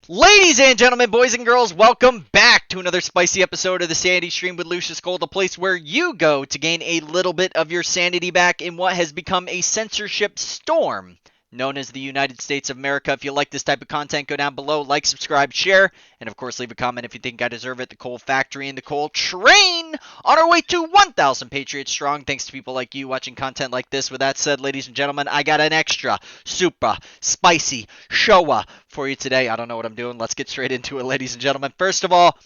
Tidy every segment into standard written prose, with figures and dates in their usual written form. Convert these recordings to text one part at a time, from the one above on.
Ladies and gentlemen, boys and girls, welcome back to another spicy episode of the Sanity Stream with Lucius, the place where you go to gain a little bit of your sanity back in what has become a censorship storm known as the United States of America. If you like this type of content, go down below, like, subscribe, share, and of course leave a comment if you think I deserve it. The Coal Factory and the Coal Train on our way to 1,000 Patriots strong, thanks to people like you watching content like this. With that said, ladies and gentlemen, I got an extra super spicy showa for you today. I don't know what I'm doing. Let's get straight into it, ladies and gentlemen. First of all,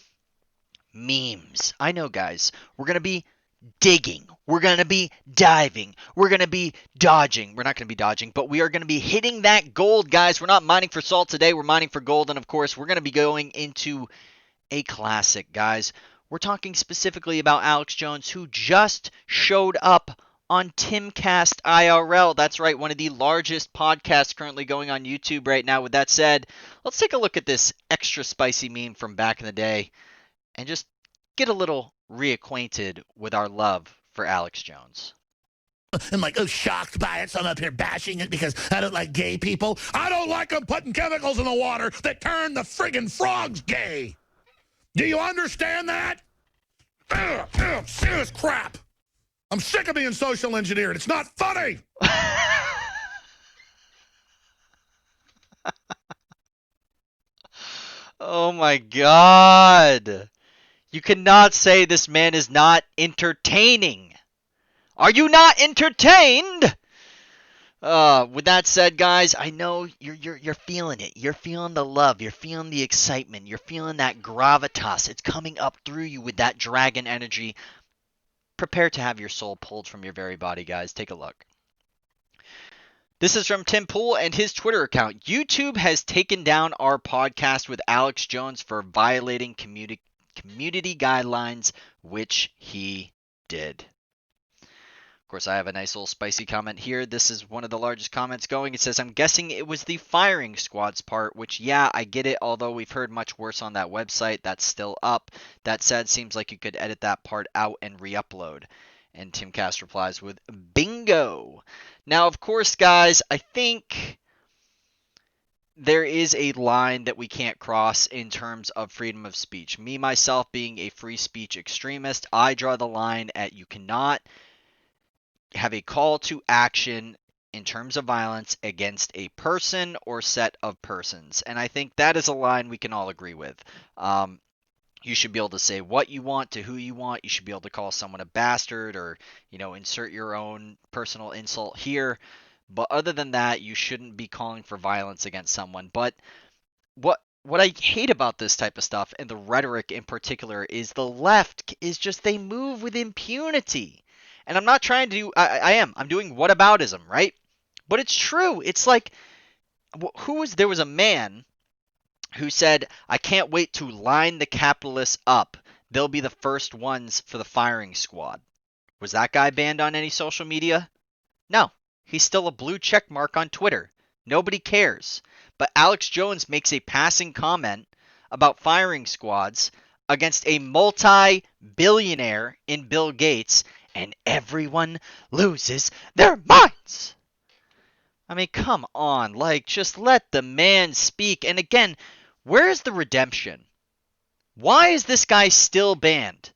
memes. I know, guys, we're going to be digging. We're going to be diving. We're going to be dodging. We're not going to be dodging, but we are going to be hitting that gold, guys. We're not mining for salt today. We're mining for gold. And of course, we're going to be going into a classic, guys. We're talking specifically about Alex Jones, who just showed up on Timcast IRL. That's right, one of the largest podcasts currently going on YouTube right now. With that said, let's take a look at this extra spicy meme from back in the day and just get a little reacquainted with our love for Alex Jones. I'm like, shocked by it, so I'm up here bashing it because I don't like gay people. I don't like them putting chemicals in the water that turn the friggin' frogs gay. Do you understand that? Serious crap. I'm sick of being social engineered. It's not funny. Oh my God. You cannot say this man is not entertaining. Are you not entertained? With that said, guys, I know you're feeling it. You're feeling the love. You're feeling the excitement. You're feeling that gravitas. It's coming up through you with that dragon energy. Prepare to have your soul pulled from your very body, guys. Take a look. This is from Tim Pool and his Twitter account. YouTube has taken down our podcast with Alex Jones for violating community guidelines, which he did. Of course, I have a nice little spicy comment here. This is one of the largest comments going. It says, I'm guessing it was the firing squad's part, which, yeah, I get it, although we've heard much worse on that website. That's still up. That said, seems like you could edit that part out and re-upload. And Timcast replies with, bingo. Now, of course, guys, I think there is a line that we can't cross in terms of freedom of speech. Me, myself, being a free speech extremist, I draw the line at you cannot have a call to action in terms of violence against a person or set of persons. And I think that is a line we can all agree with. You should be able to say what you want to who you want. You should be able to call someone a bastard or, insert your own personal insult here. But other than that, you shouldn't be calling for violence against someone. But what I hate about this type of stuff, and the rhetoric in particular, is the left is just they move with impunity. And I'm not trying to do, I'm doing whataboutism, right? But it's true. It's like, there was a man who said, I can't wait to line the capitalists up. They'll be the first ones for the firing squad. Was that guy banned on any social media? No. He's still a blue check mark on Twitter. Nobody cares. But Alex Jones makes a passing comment about firing squads against a multi-billionaire in Bill Gates, and everyone loses their minds. I mean, come on. Just let the man speak. And again, where is the redemption? Why is this guy still banned?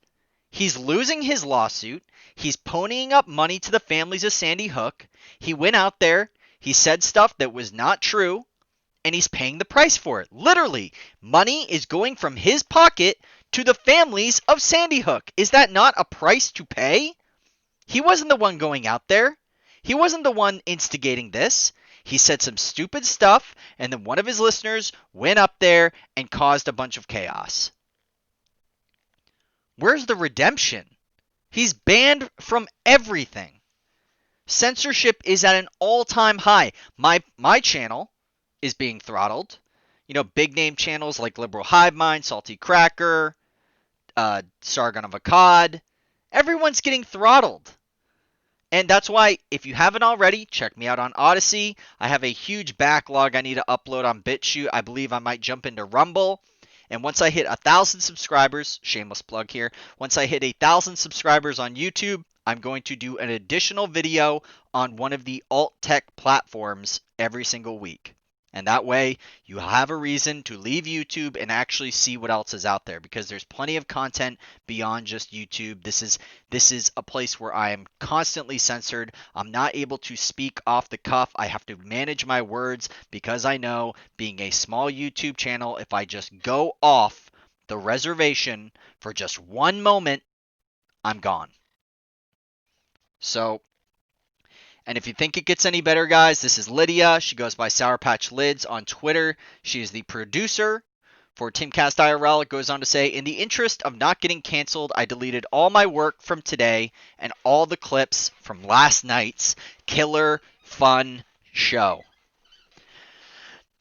He's losing his lawsuit. He's ponying up money to the families of Sandy Hook. He went out there. He said stuff that was not true. And he's paying the price for it. Literally, money is going from his pocket to the families of Sandy Hook. Is that not a price to pay? He wasn't the one going out there. He wasn't the one instigating this. He said some stupid stuff, and then one of his listeners went up there and caused a bunch of chaos. Where's the redemption? He's banned from everything. Censorship is at an all-time high. My channel is being throttled. Big name channels like Liberal Hive Mind, Salty Cracker, Sargon of Akkad. Everyone's getting throttled. And that's why, if you haven't already, check me out on Odyssey. I have a huge backlog I need to upload on BitChute. I believe I might jump into Rumble. And once I hit 1,000 subscribers, shameless plug here, once I hit 1,000 subscribers on YouTube, I'm going to do an additional video on one of the alt tech platforms every single week. And that way, you have a reason to leave YouTube and actually see what else is out there, because there's plenty of content beyond just YouTube. This is a place where I am constantly censored. I'm not able to speak off the cuff. I have to manage my words, because I know, being a small YouTube channel, if I just go off the reservation for just one moment, I'm gone. So, and if you think it gets any better, guys, this is Lydia. She goes by Sour Patch Lids on Twitter. She is the producer for Timcast IRL. It goes on to say, in the interest of not getting canceled, I deleted all my work from today and all the clips from last night's killer fun show.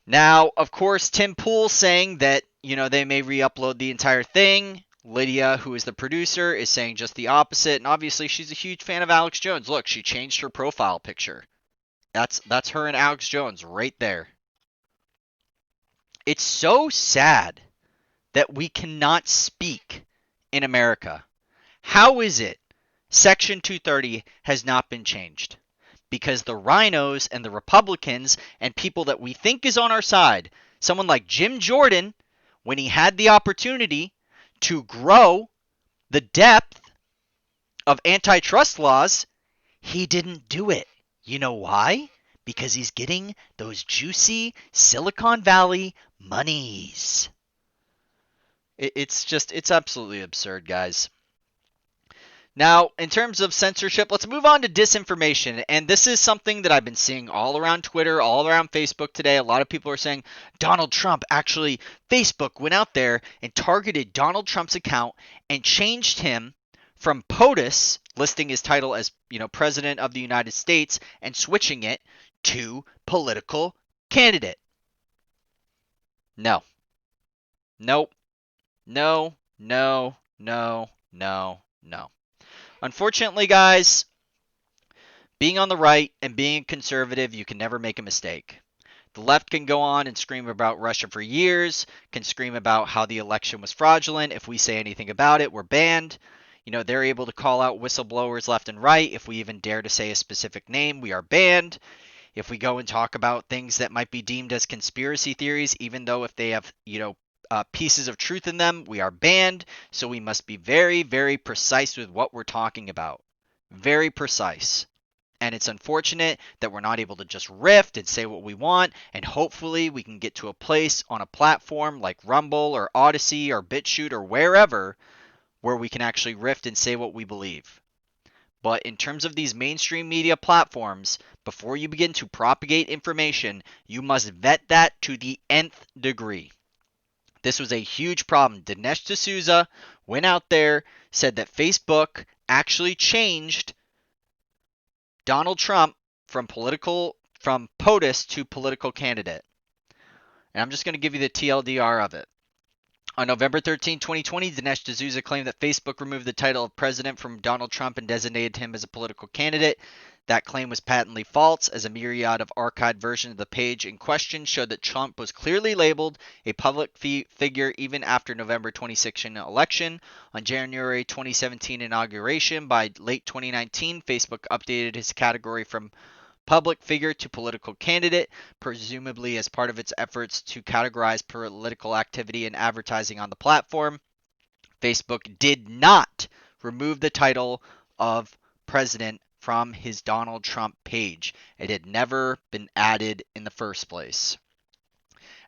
Now, of course, Tim Pool saying that, they may re-upload the entire thing. Lydia, who is the producer, is saying just the opposite, and obviously she's a huge fan of Alex Jones. Look, she changed her profile picture. That's her and Alex Jones right there. It's so sad that we cannot speak in America. How is it Section 230 has not been changed? Because the Rhinos and the Republicans and people that we think is on our side, someone like Jim Jordan, when he had the opportunity to grow the depth of antitrust laws, he didn't do it. You know why? Because he's getting those juicy Silicon Valley monies. It's absolutely absurd, guys. Now, in terms of censorship, let's move on to disinformation. And this is something that I've been seeing all around Twitter, all around Facebook today. A lot of people are saying Donald Trump, actually, Facebook went out there and targeted Donald Trump's account and changed him from POTUS, listing his title as, President of the United States, and switching it to political candidate. No. Nope. No, no, no, no, no. Unfortunately, guys, being on the right and being a conservative, you can never make a mistake. The left can go on and scream about Russia for years, can scream about how the election was fraudulent. If we say anything about it, we're banned. They're able to call out whistleblowers left and right. If we even dare to say a specific name, we are banned. If we go and talk about things that might be deemed as conspiracy theories, even though if they have, pieces of truth in them, we are banned. So we must be very, very precise with what we're talking about. Very precise. And it's unfortunate that we're not able to just riff and say what we want, and hopefully we can get to a place on a platform like Rumble or Odyssey or BitChute or wherever where we can actually riff and say what we believe. But in terms of these mainstream media platforms, before you begin to propagate information, you must vet that to the nth degree. This was a huge problem. Dinesh D'Souza went out there, said that Facebook actually changed Donald Trump from POTUS to political candidate. And I'm just going to give you the TLDR of it. On November 13, 2020, Dinesh D'Souza claimed that Facebook removed the title of president from Donald Trump and designated him as a political candidate. That claim was patently false, as a myriad of archived versions of the page in question showed that Trump was clearly labeled a public figure even after November 2016 election. On January 2017 inauguration, by late 2019, Facebook updated his category from public figure to political candidate, presumably as part of its efforts to categorize political activity and advertising on the platform. Facebook did not remove the title of president from his Donald Trump page. It had never been added in the first place.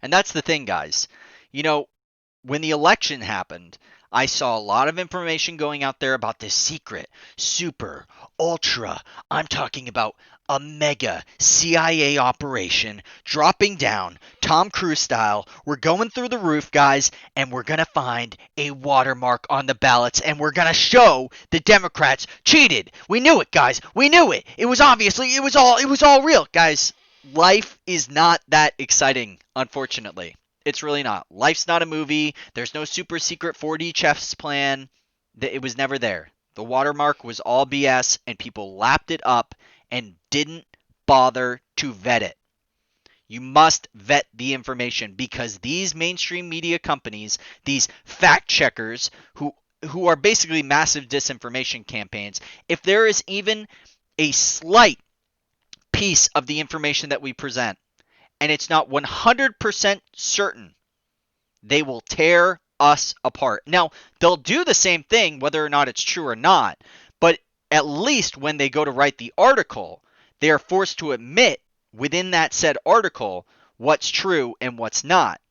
And that's the thing, guys. When the election happened, I saw a lot of information going out there about this secret, super, ultra, I'm talking about a mega CIA operation dropping down, Tom Cruise style. We're going through the roof, guys, and we're going to find a watermark on the ballots, and we're going to show the Democrats cheated. We knew it, guys. We knew it. It was all real. Guys, life is not that exciting, unfortunately. It's really not. Life's not a movie. There's no super secret 4D chess plan. It was never there. The watermark was all BS, and people lapped it up and didn't bother to vet it. You must vet the information, because these mainstream media companies, these fact checkers who are basically massive disinformation campaigns, if there is even a slight piece of the information that we present, and it's not 100% certain, they will tear us apart. Now, they'll do the same thing whether or not it's true or not, but at least when they go to write the article, they are forced to admit within that said article what's true and what's not.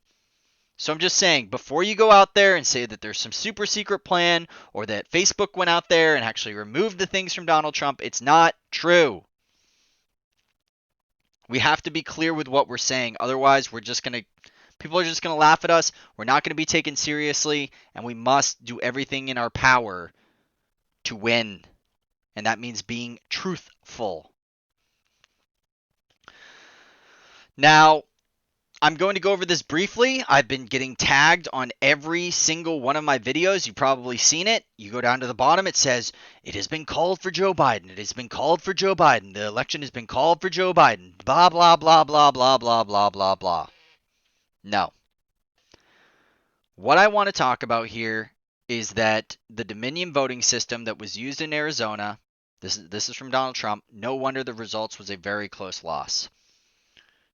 So I'm just saying, before you go out there and say that there's some super secret plan or that Facebook went out there and actually removed the things from Donald Trump, it's not true. We have to be clear with what we're saying. Otherwise, people are just going to laugh at us. We're not going to be taken seriously, and we must do everything in our power to win. And that means being truthful. Now, I'm going to go over this briefly. I've been getting tagged on every single one of my videos. You've probably seen it. You go down to the bottom, it says, it has been called for Joe Biden. It has been called for Joe Biden. The election has been called for Joe Biden. Blah, blah, blah, blah, blah, blah, blah, blah, blah. No. What I want to talk about here is that the Dominion voting system that was used in Arizona, this is from Donald Trump, no wonder the results was a very close loss.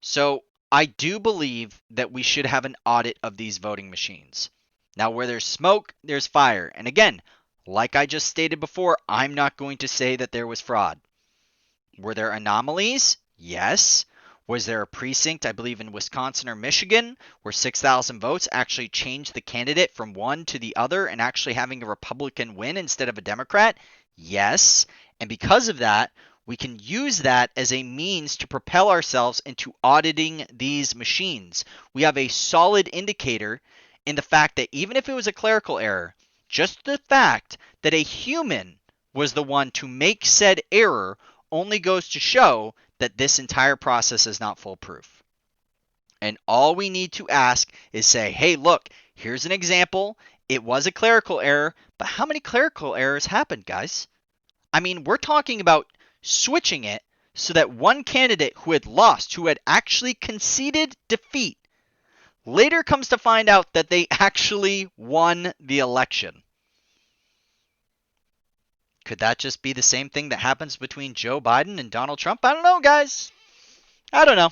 So I do believe that we should have an audit of these voting machines. Now, where there's smoke, there's fire. And again, like I just stated before, I'm not going to say that there was fraud. Were there anomalies? Yes. Was there a precinct, I believe in Wisconsin or Michigan, where 6,000 votes actually changed the candidate from one to the other and actually having a Republican win instead of a Democrat? Yes. And because of that, we can use that as a means to propel ourselves into auditing these machines. We have a solid indicator in the fact that even if it was a clerical error, just the fact that a human was the one to make said error only goes to show that this entire process is not foolproof. And all we need to ask is say, hey, look, here's an example. It was a clerical error, but how many clerical errors happened, guys? I mean, we're talking about switching it so that one candidate who had lost, who had actually conceded defeat, later comes to find out that they actually won the election. Could that just be the same thing that happens between Joe Biden and Donald Trump? I don't know, guys. I don't know.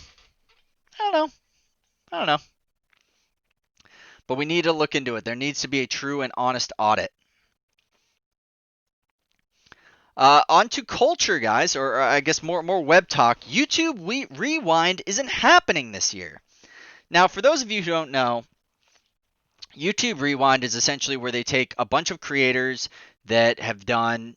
But we need to look into it. There needs to be a true and honest audit. On to culture, guys, or I guess more web talk. YouTube Rewind isn't happening this year. Now, for those of you who don't know, YouTube Rewind is essentially where they take a bunch of creators that have done,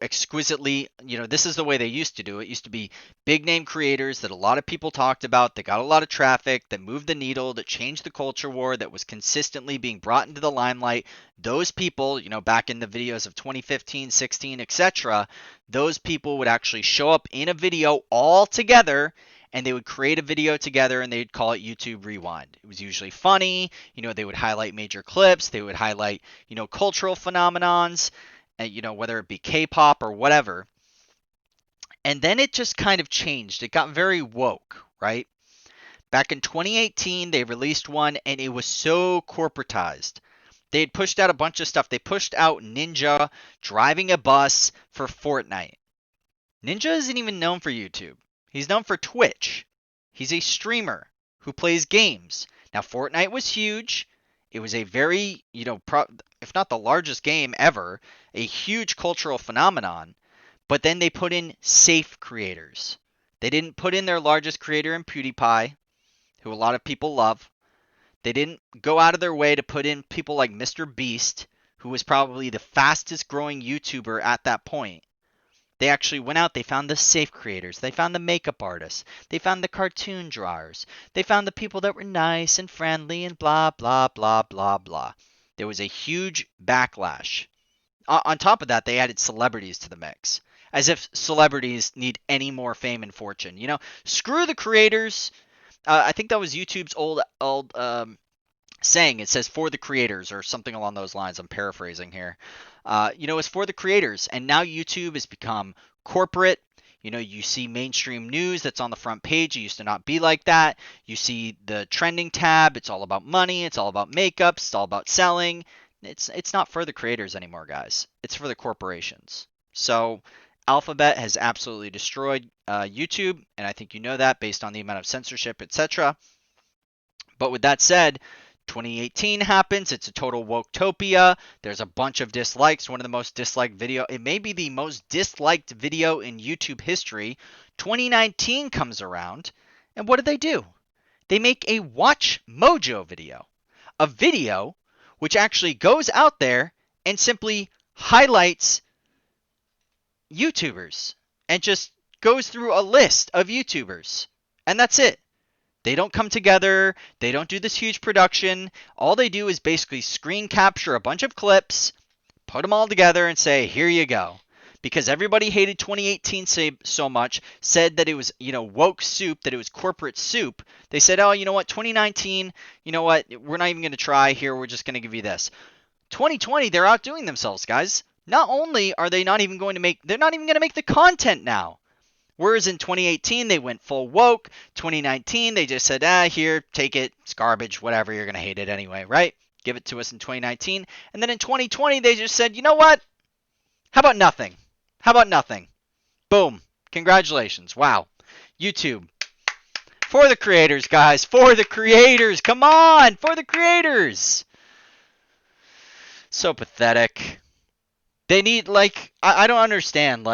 exquisitely, this is the way they used to do it. It used to be big name creators that a lot of people talked about, that got a lot of traffic, that moved the needle, that changed the culture war, that was consistently being brought into the limelight. Those people, back in the videos of 2015, 16, etc., those people would actually show up in a video all together, and they would create a video together and they'd call it YouTube Rewind. It was usually funny. They would highlight major clips. They would highlight, cultural phenomenons, and, whether it be K-pop or whatever. And then it just kind of changed. It got very woke, right? Back in 2018, they released one and it was so corporatized. They had pushed out a bunch of stuff. They pushed out Ninja driving a bus for Fortnite. Ninja isn't even known for YouTube. He's known for Twitch. He's a streamer who plays games. Now, Fortnite was huge. It was a very, if not the largest game ever, a huge cultural phenomenon. But then they put in safe creators. They didn't put in their largest creator in PewDiePie, who a lot of people love. They didn't go out of their way to put in people like Mr. Beast, who was probably the fastest growing YouTuber at that point. They actually went out, they found the safe creators, they found the makeup artists, they found the cartoon drawers, they found the people that were nice and friendly and blah, blah, blah, blah, blah. There was a huge backlash. On top of that, they added celebrities to the mix, as if celebrities need any more fame and fortune. Screw the creators. I think that was YouTube's old saying. It says for the creators or something along those lines. I'm paraphrasing here. It's for the creators. And now YouTube has become corporate. You see mainstream news that's on the front page. It used to not be like that. You see the trending tab. It's all about money. It's all about makeups. It's all about selling. It's not for the creators anymore, guys. It's for the corporations. So Alphabet has absolutely destroyed YouTube, and I think you know that based on the amount of censorship, etc. But with that said, 2018 happens. It's a total woketopia. There's a bunch of dislikes. One of the most disliked video. It may be the most disliked video in YouTube history. 2019 comes around, and what do? They make a Watch Mojo video. A video which actually goes out there and simply highlights YouTubers and just goes through a list of YouTubers. And that's it. They don't come together. They don't do this huge production. All they do is basically screen capture a bunch of clips, put them all together, and say, here you go. Because everybody hated 2018 so much, said that it was, woke soup, that it was corporate soup. They said, oh, you know what, 2019, you know what, we're not even going to try here. We're just going to give you this. 2020, they're outdoing themselves, guys. Not only are they not even going to make, they're not even going to make the content now. Whereas in 2018, they went full woke. 2019, they just said, here, take it. It's garbage, whatever. You're going to hate it anyway, right? Give it to us in 2019. And then in 2020, they just said, you know what? How about nothing? How about nothing? Boom. Congratulations. Wow. YouTube. For the creators, guys. For the creators. Come on. For the creators. So pathetic. They need, I don't understand,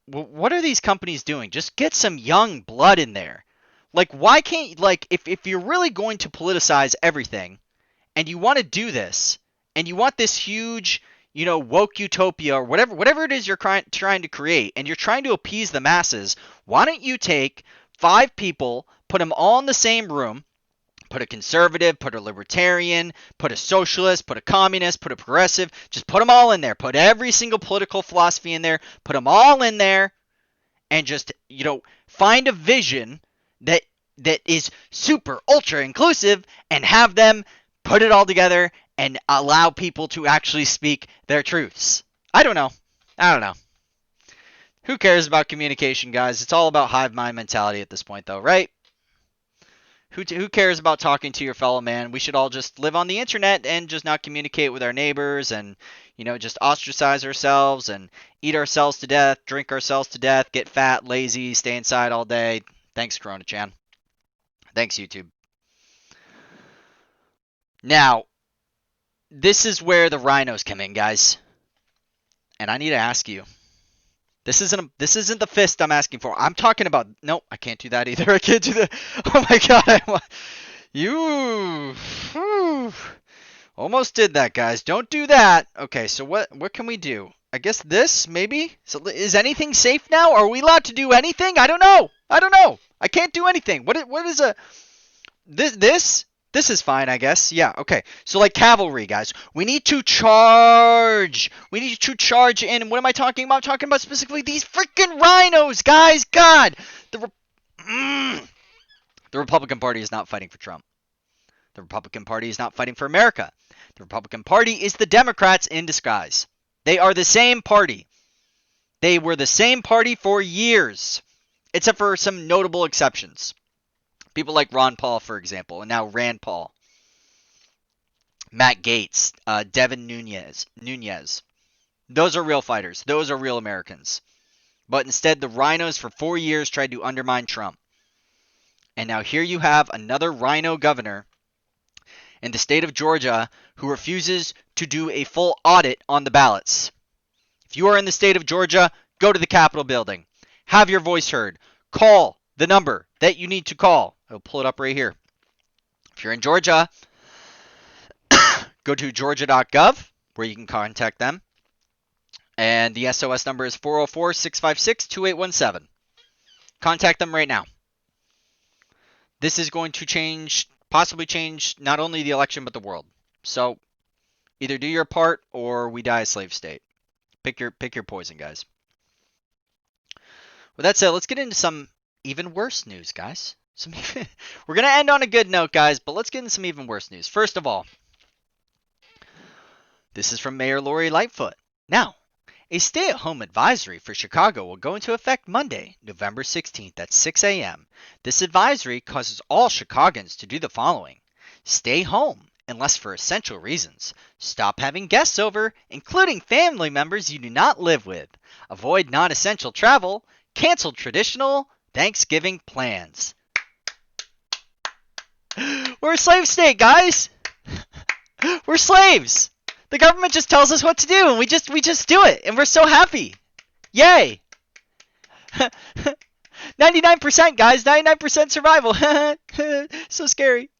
what are these companies doing? Just get some young blood in there. Why can't, if you're really going to politicize everything, and you want to do this, and you want this huge, woke utopia, or whatever it is you're trying to create, and you're trying to appease the masses, why don't you take 5 people, put them all in the same room, put a conservative, put a libertarian, put a socialist, put a communist, put a progressive. Just put them all in there. Put every single political philosophy in there. Put them all in there. And just, find a vision that is super, ultra inclusive and have them put it all together and allow people to actually speak their truths. I don't know. Who cares about communication, guys? It's all about hive mind mentality at this point, though, right? Who cares about talking to your fellow man? We should all just live on the internet and just not communicate with our neighbors and, just ostracize ourselves and eat ourselves to death, drink ourselves to death, get fat, lazy, stay inside all day. Thanks, Corona-chan. Thanks, YouTube. Now, this is where the Rhinos come in, guys. And I need to ask you. This isn't the fist I'm asking for. I'm talking about... Nope, I can't do that either. I can't do that. Oh my god. You... Almost did that, guys. Don't do that. Okay, so what can we do? I guess this, maybe? So is anything safe now? Are we allowed to do anything? I don't know. I can't do anything. What is a... This is fine, I guess. Yeah, okay. So cavalry, guys. We need to charge. We need to charge in. What am I talking about? I'm talking about specifically these freaking rhinos, guys. God. The Republican Party is not fighting for Trump. The Republican Party is not fighting for America. The Republican Party is the Democrats in disguise. They are the same party. They were the same party for years, except for some notable exceptions. People like Ron Paul, for example, and now Rand Paul, Matt Gaetz, Devin Nunes. Those are real fighters. Those are real Americans. But instead, the rhinos for 4 years tried to undermine Trump. And now here you have another rhino governor in the state of Georgia who refuses to do a full audit on the ballots. If you are in the state of Georgia, go to the Capitol building. Have your voice heard. Call the number that you need to call. I'll pull it up right here. If you're in Georgia, go to georgia.gov where you can contact them. And the SOS number is 404-656-2817. Contact them right now. This is going to possibly change not only the election but the world. So either do your part or we die a slave state. Pick your poison, guys. With that said, let's get into some even worse news, guys. We're going to end on a good note, guys, but let's get into some even worse news. First of all, this is from Mayor Lori Lightfoot. Now, a stay-at-home advisory for Chicago will go into effect Monday, November 16th at 6 a.m. This advisory causes all Chicagoans to do the following. Stay home unless for essential reasons. Stop having guests over, including family members you do not live with. Avoid non-essential travel. Cancel traditional Thanksgiving plans. We're a slave state, guys. We're slaves. The government just tells us what to do, and we just do it, and we're so happy. Yay. 99%, guys. 99% survival. So scary.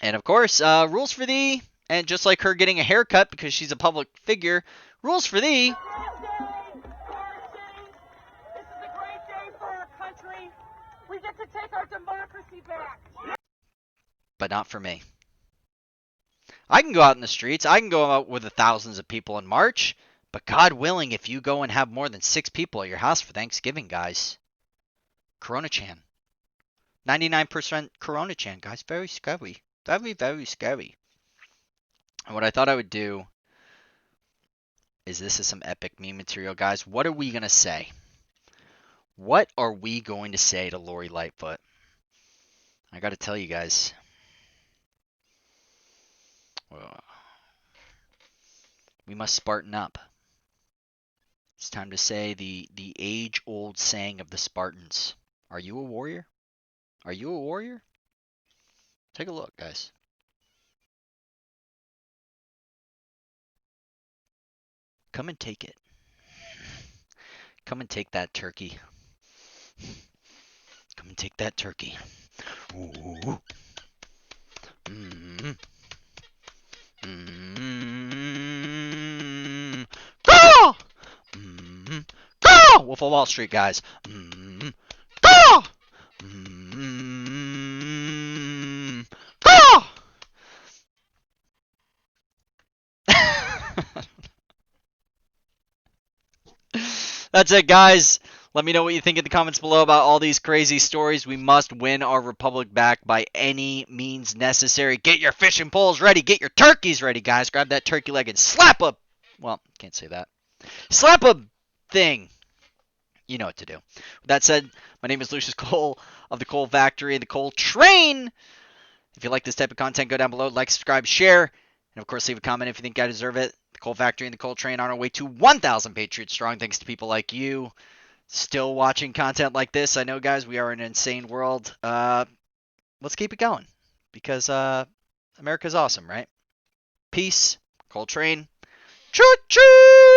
And of course, rules for thee, and just like her getting a haircut because she's a public figure, rules for thee. We get to take our democracy back. But not for me. I can go out in the streets. I can go out with the thousands of people and march. But God willing, if you go and have more than 6 people at your house for Thanksgiving, guys. Corona-chan. 99% Corona-chan, guys. Very scary. Very, very scary. And what I thought I would do is this is some epic meme material, guys. What are we going to say? What are we going to say to Lori Lightfoot? I got to tell you guys. We must Spartan up. It's time to say the age-old saying of the Spartans. Are you a warrior? Are you a warrior? Take a look, guys. Come and take it. Come and take that turkey. Come and take that turkey. Ooh. Mm-hmm. Mm-hmm. Go! Mm-hmm. Go! Wolf of Wall Street, guys. Mm-hmm. Go! Mm-hmm. Go! That's it, guys. Let me know what you think in the comments below about all these crazy stories. We must win our republic back by any means necessary. Get your fishing poles ready. Get your turkeys ready, guys. Grab that turkey leg and slap a... Well, can't say that. Slap a thing. You know what to do. With that said, my name is Lucius Cole of the Coal Factory and the Coal Train. If you like this type of content, go down below, like, subscribe, share, and of course leave a comment if you think I deserve it. The Coal Factory and the Coal Train on our way to 1,000 Patriots strong, thanks to people like you still watching content like this. I know, guys, we are in an insane world. Let's keep it going because America's awesome, right? Peace. Coal Train. Choo-choo!